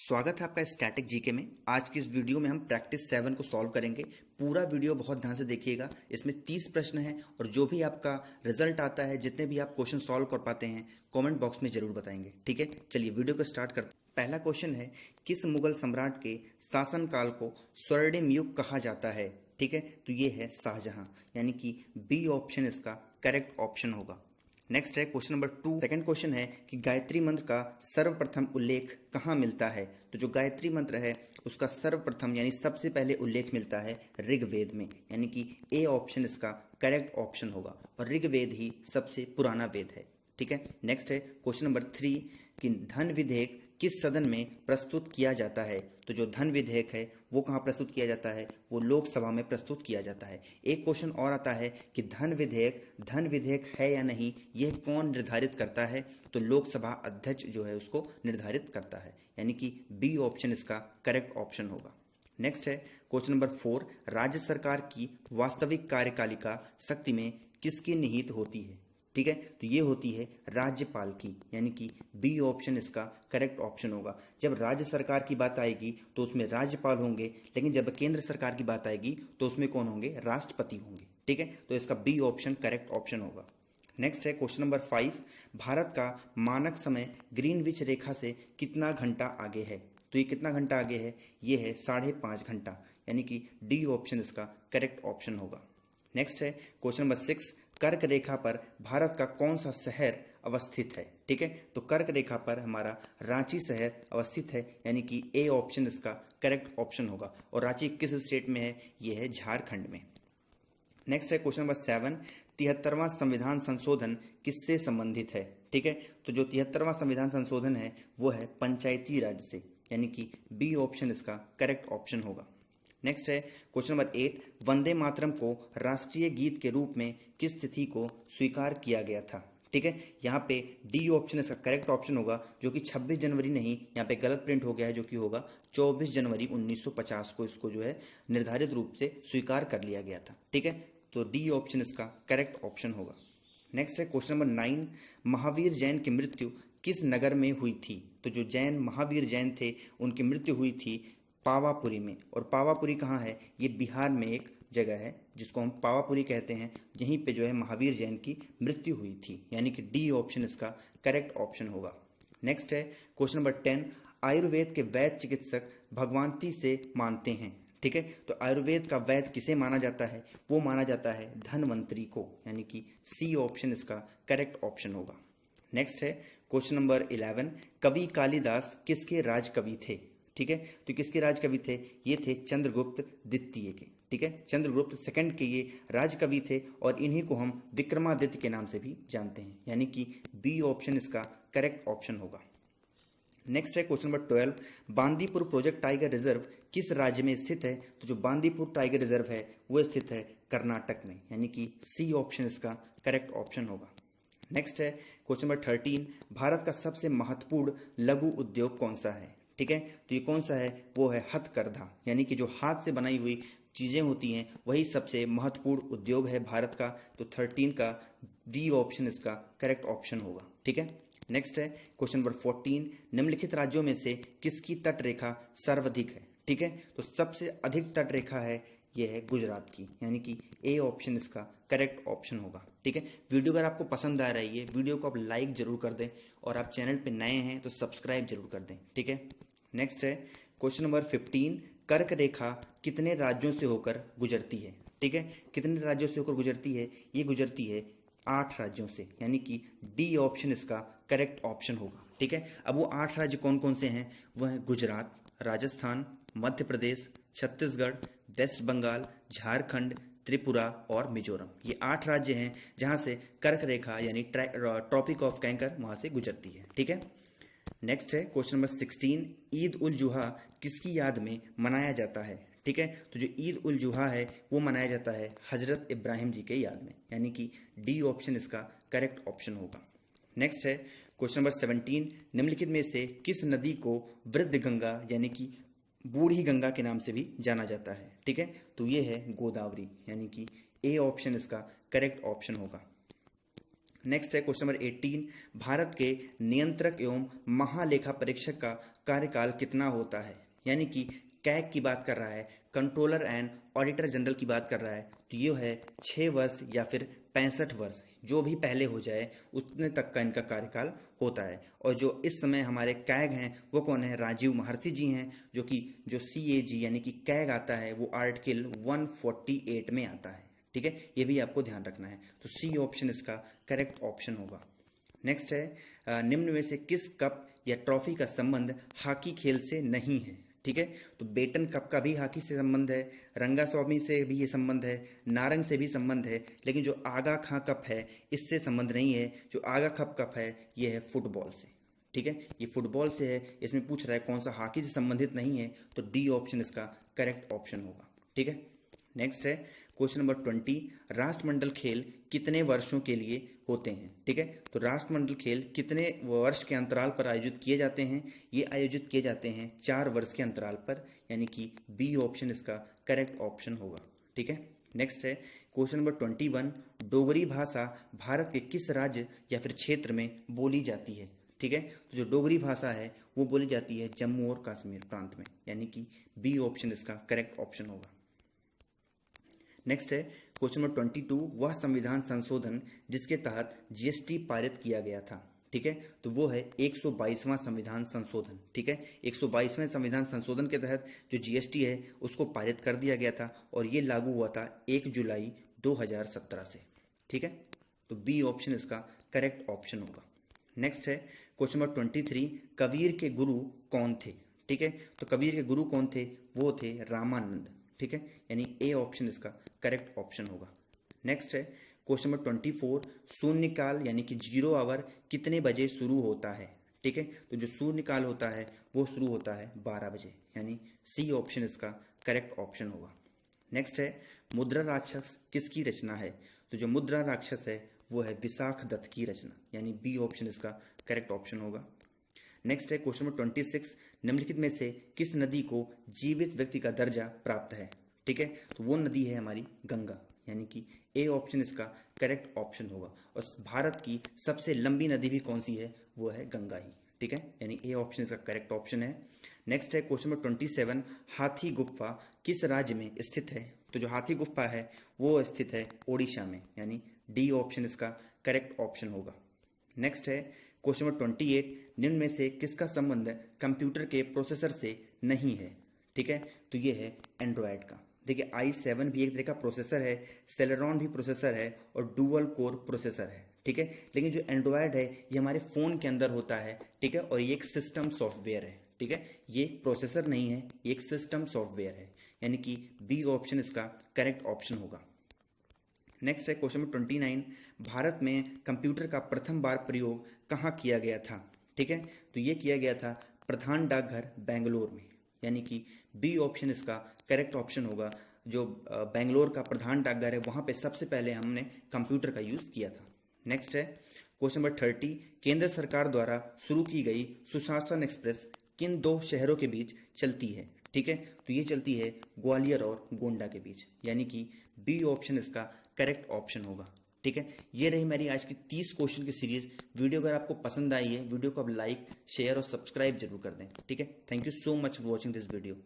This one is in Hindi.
स्वागत है आपका स्टैटिक जीके में। आज की इस वीडियो में हम प्रैक्टिस 7 को सॉल्व करेंगे। पूरा वीडियो बहुत ध्यान से देखिएगा। इसमें 30 प्रश्न हैं और जो भी आपका रिजल्ट आता है, जितने भी आप क्वेश्चन सॉल्व कर पाते हैं, कमेंट बॉक्स में जरूर बताएंगे। ठीक है, चलिए वीडियो को स्टार्ट करते हैं। पहला क्वेश्चन है, किस मुगल सम्राट के शासनकाल को स्वर्णिम युग कहा जाता है? ठीक है, तो ये है शाहजहां, यानी कि बी ऑप्शन इसका करेक्ट ऑप्शन होगा। नेक्स्ट है क्वेश्चन नंबर 2। सेकंड क्वेश्चन है कि गायत्री मंत्र का सर्वप्रथम उल्लेख कहाँ मिलता है? तो जो गायत्री मंत्र है उसका सर्वप्रथम यानी सबसे पहले उल्लेख मिलता है ऋग्वेद में, यानी कि ए ऑप्शन इसका करेक्ट ऑप्शन होगा और ऋग्वेद ही सबसे पुराना वेद है। ठीक है, नेक्स्ट है क्वेश्चन नंबर 3 कि धन विधेयक किस सदन में प्रस्तुत किया जाता है? तो जो धन विधेयक है वो कहाँ प्रस्तुत किया जाता है? वो लोकसभा में प्रस्तुत किया जाता है। एक क्वेश्चन और आता है कि धन विधेयक है या नहीं, यह कौन निर्धारित करता है? तो लोकसभा अध्यक्ष जो है उसको निर्धारित करता है, यानी कि बी ऑप्शन इसका करेक्ट ऑप्शन होगा। नेक्स्ट है क्वेश्चन नंबर 4, राज्य सरकार की वास्तविक कार्यपालिका शक्ति में किसकी निहित होती है? ठीक है, तो ये होती है राज्यपाल की, यानी कि बी ऑप्शन इसका करेक्ट ऑप्शन होगा। जब राज्य सरकार की बात आएगी तो उसमें राज्यपाल होंगे, लेकिन जब केंद्र सरकार की बात आएगी तो उसमें कौन होंगे? राष्ट्रपति होंगे। ठीक है, तो इसका बी ऑप्शन करेक्ट ऑप्शन होगा। नेक्स्ट है क्वेश्चन नंबर 5, भारत का मानक समय ग्रीनविच रेखा से कितना घंटा आगे है? तो ये कितना घंटा आगे है? ये है 5.5 घंटा, यानी कि डी ऑप्शन इसका करेक्ट ऑप्शन होगा। नेक्स्ट है क्वेश्चन नंबर 6, कर्क रेखा पर भारत का कौन सा शहर अवस्थित है? ठीक है, तो कर्क रेखा पर हमारा रांची शहर अवस्थित है, यानी कि ए ऑप्शन इसका करेक्ट ऑप्शन होगा। और रांची किस स्टेट में है? ये है झारखंड में। नेक्स्ट है क्वेश्चन नंबर 7, 73वां संविधान संशोधन किससे संबंधित है? ठीक है, तो जो 73वां संविधान संशोधन है वो है पंचायती राज से, यानी कि बी ऑप्शन इसका करेक्ट ऑप्शन होगा। नेक्स्ट है क्वेश्चन नंबर 8, वंदे मातरम को राष्ट्रीय गीत के रूप में किस तिथि को स्वीकार किया गया था? ठीक है, यहाँ पे डी ऑप्शन इसका करेक्ट ऑप्शन होगा, जो कि 26 जनवरी नहीं, यहाँ पे गलत प्रिंट हो गया है, जो कि होगा 24 जनवरी 1950 को इसको जो है निर्धारित रूप से स्वीकार कर लिया गया था। ठीक है, तो डी ऑप्शन इसका करेक्ट ऑप्शन होगा। नेक्स्ट है क्वेश्चन नंबर 9, महावीर जैन की मृत्यु किस नगर में हुई थी? तो जो जैन महावीर जैन थे उनकी मृत्यु हुई थी पावापुरी में। और पावापुरी कहाँ है? ये बिहार में एक जगह है जिसको हम पावापुरी कहते हैं। यहीं पे जो है महावीर जैन की मृत्यु हुई थी, यानी कि डी ऑप्शन इसका करेक्ट ऑप्शन होगा। नेक्स्ट है क्वेश्चन नंबर 10, आयुर्वेद के वैद्य चिकित्सक भगवानती से मानते हैं। ठीक है, तो आयुर्वेद का वैद्य किसे माना जाता है? वो माना जाता है धन्वंतरी को, यानी कि सी ऑप्शन इसका करेक्ट ऑप्शन होगा। नेक्स्ट है क्वेश्चन नंबर 11, कवि कालिदास किसके राजकवि थे? ठीक है, तो किसके राजकवि थे? ये थे चंद्रगुप्त द्वितीय के। ठीक है, चंद्रगुप्त सेकंड के ये राजकवि थे और इन्हीं को हम विक्रमादित्य के नाम से भी जानते हैं, यानी कि बी ऑप्शन इसका करेक्ट ऑप्शन होगा। नेक्स्ट है question number 12, Bandipur project tiger reserve किस राज्य में स्थित है? तो जो बांदीपुर टाइगर रिजर्व है वो स्थित है कर्नाटक में, यानी कि सी ऑप्शन इसका करेक्ट ऑप्शन होगा। नेक्स्ट है क्वेश्चन नंबर 13, भारत का सबसे महत्वपूर्ण लघु उद्योग कौन सा है? ठीक है, तो ये कौन सा है? वो है हथकरघा, यानी कि जो हाथ से बनाई हुई चीज़ें होती हैं वही सबसे महत्वपूर्ण उद्योग है भारत का। तो 13 का डी ऑप्शन इसका करेक्ट ऑप्शन होगा। ठीक है, नेक्स्ट है क्वेश्चन नंबर 14, निम्नलिखित राज्यों में से किसकी तट रेखा सर्वाधिक है? ठीक है, तो सबसे अधिक तट रेखा है ये है गुजरात की, यानी कि ए ऑप्शन इसका करेक्ट ऑप्शन होगा। ठीक है, वीडियो अगर आपको पसंद आ रही है, वीडियो को आप लाइक जरूर कर दें और आप चैनल पे नए हैं तो सब्सक्राइब जरूर कर दें। ठीक है, नेक्स्ट है क्वेश्चन नंबर 15, कर्क रेखा कितने राज्यों से होकर गुजरती है? ठीक है, कितने राज्यों से होकर गुजरती है? ये गुजरती है 8 राज्यों से, यानी कि डी ऑप्शन इसका करेक्ट ऑप्शन होगा। ठीक है, अब वो 8 राज्य कौन कौन से हैं? वो हैं गुजरात, राजस्थान, मध्य प्रदेश, छत्तीसगढ़, वेस्ट बंगाल, झारखंड, त्रिपुरा और मिजोरम। ये 8 राज्य हैं जहां से कर्क रेखा यानी ट्रॉपिक ऑफ कैंकर वहां से गुजरती है। ठीक है, नेक्स्ट है क्वेश्चन नंबर 16, ईद उल जुहा किसकी याद में मनाया जाता है? ठीक है, तो जो ईद उल जुहा है वो मनाया जाता है हजरत इब्राहिम जी के याद में, यानी कि डी ऑप्शन इसका करेक्ट ऑप्शन होगा। नेक्स्ट है क्वेश्चन नंबर 17, निम्नलिखित में से किस नदी को वृद्ध गंगा यानी कि बूढ़ी गंगा के नाम से भी जाना जाता है? ठीक है, तो ये है गोदावरी, यानी कि ए ऑप्शन इसका करेक्ट ऑप्शन होगा। नेक्स्ट है क्वेश्चन नंबर 18, भारत के नियंत्रक एवं महालेखा परीक्षक का कार्यकाल कितना होता है? यानी कि कैग की बात कर रहा है, कंट्रोलर एंड ऑडिटर जनरल की बात कर रहा है, तो ये है 6 वर्ष या फिर 65 वर्ष, जो भी पहले हो जाए उतने तक का इनका कार्यकाल होता है। और जो इस समय हमारे कैग हैं वो कौन है? राजीव महर्षि जी हैं, जो CAG यानी कि कैग आता है वो आर्टिकल 148 में आता है। ठीक है, ये भी आपको ध्यान रखना है। तो सी ऑप्शन इसका करेक्ट ऑप्शन होगा। नेक्स्ट है निम्न में से किस कप या ट्रॉफी का संबंध हॉकी खेल से नहीं है? ठीक है, तो बेटन कप का भी हॉकी से संबंध है, रंगास्वामी से भी ये संबंध है, नारंग से भी संबंध है, लेकिन जो आगा खां कप है इससे संबंध नहीं है। जो आगा खां कप है ये है फुटबॉल से। ठीक है, ये फुटबॉल से है, इसमें पूछ रहा है कौन सा हॉकी से संबंधित नहीं है, तो डी ऑप्शन इसका करेक्ट ऑप्शन होगा। ठीक है, नेक्स्ट है क्वेश्चन नंबर 20, राष्ट्रमंडल खेल कितने वर्षों के लिए होते हैं? ठीक है, तो राष्ट्रमंडल खेल कितने वर्ष के अंतराल पर आयोजित किए जाते हैं? ये आयोजित किए जाते हैं 4 वर्ष के अंतराल पर, यानी कि बी ऑप्शन इसका करेक्ट ऑप्शन होगा। ठीक है, नेक्स्ट है क्वेश्चन नंबर 21, डोगरी भाषा भारत के किस राज्य या फिर क्षेत्र में बोली जाती है? ठीक है, तो जो डोगरी भाषा है वो बोली जाती है जम्मू और कश्मीर प्रांत में, यानी कि बी ऑप्शन इसका करेक्ट ऑप्शन होगा। नेक्स्ट है क्वेश्चन नंबर 22, वह संविधान संशोधन जिसके तहत GST पारित किया गया था? ठीक है, तो वो है 122वां संविधान संशोधन। ठीक है, 122वें संविधान संशोधन के तहत जो GST है उसको पारित कर दिया गया था और ये लागू हुआ था 1 जुलाई 2017 से। ठीक है, तो बी ऑप्शन इसका करेक्ट ऑप्शन होगा। नेक्स्ट है क्वेश्चन नंबर 23, कबीर के गुरु कौन थे? ठीक है, तो कबीर के गुरु कौन थे? वो थे रामानंद। ठीक है, यानी ए ऑप्शन इसका करेक्ट ऑप्शन होगा। नेक्स्ट है क्वेश्चन नंबर 24, शून्यकाल यानी कि 0 आवर कितने बजे शुरू होता है? ठीक है, तो जो शून्यकाल होता है वो शुरू होता है 12 बजे, यानी सी ऑप्शन इसका करेक्ट ऑप्शन होगा। नेक्स्ट है मुद्रा राक्षस किसकी रचना है? तो जो मुद्रा राक्षस है वो है विशाख दत्त की रचना, यानी बी ऑप्शन इसका करेक्ट ऑप्शन होगा। नेक्स्ट है क्वेश्चन नंबर 26, निम्नलिखित में से किस नदी को जीवित व्यक्ति का दर्जा प्राप्त है? ठीक है, तो वो नदी है हमारी गंगा, यानी कि ए ऑप्शन इसका करेक्ट ऑप्शन होगा। और भारत की सबसे लंबी नदी भी कौन सी है? वो है गंगा ही। ठीक है, यानी ए ऑप्शन इसका करेक्ट ऑप्शन है। नेक्स्ट है क्वेश्चन नंबर 27, हाथी गुफा किस राज्य में स्थित है? तो जो हाथी गुफा है वो स्थित है ओडिशा में, यानी डी ऑप्शन इसका करेक्ट ऑप्शन होगा। नेक्स्ट है क्वेश्चन नंबर 28, निम्न में से किसका संबंध कंप्यूटर के प्रोसेसर से नहीं है? ठीक है, तो ये है एंड्रॉयड का। देखिए i7 भी एक तरह का प्रोसेसर है, सेलेरॉन भी प्रोसेसर है और डुअल कोर प्रोसेसर है। ठीक है, लेकिन जो एंड्रॉयड है ये हमारे फ़ोन के अंदर होता है। ठीक है, और ये एक सिस्टम सॉफ्टवेयर है। ठीक है, ये प्रोसेसर नहीं है, ये एक सिस्टम सॉफ्टवेयर है, यानी कि बी ऑप्शन इसका करेक्ट ऑप्शन होगा। नेक्स्ट है क्वेश्चन नंबर 29, भारत में कंप्यूटर का प्रथम बार प्रयोग कहाँ किया गया था? ठीक है, तो ये किया गया था प्रधान डाकघर बेंगलोर में, यानी कि बी ऑप्शन इसका करेक्ट ऑप्शन होगा। जो बेंगलोर का प्रधान डाकघर है वहाँ पे सबसे पहले हमने कंप्यूटर का यूज़ किया था। नेक्स्ट है क्वेश्चन नंबर 30, केंद्र सरकार द्वारा शुरू की गई सुशासन एक्सप्रेस किन 2 शहरों के बीच चलती है? ठीक है, तो ये चलती है ग्वालियर और गोंडा के बीच, यानी कि बी ऑप्शन इसका करेक्ट ऑप्शन होगा। ठीक है, ये रही मेरी आज की 30 क्वेश्चन की सीरीज। वीडियो अगर आपको पसंद आई है, वीडियो को आप लाइक, शेयर और सब्सक्राइब जरूर कर दें। ठीक है, thank you so much for watching this video.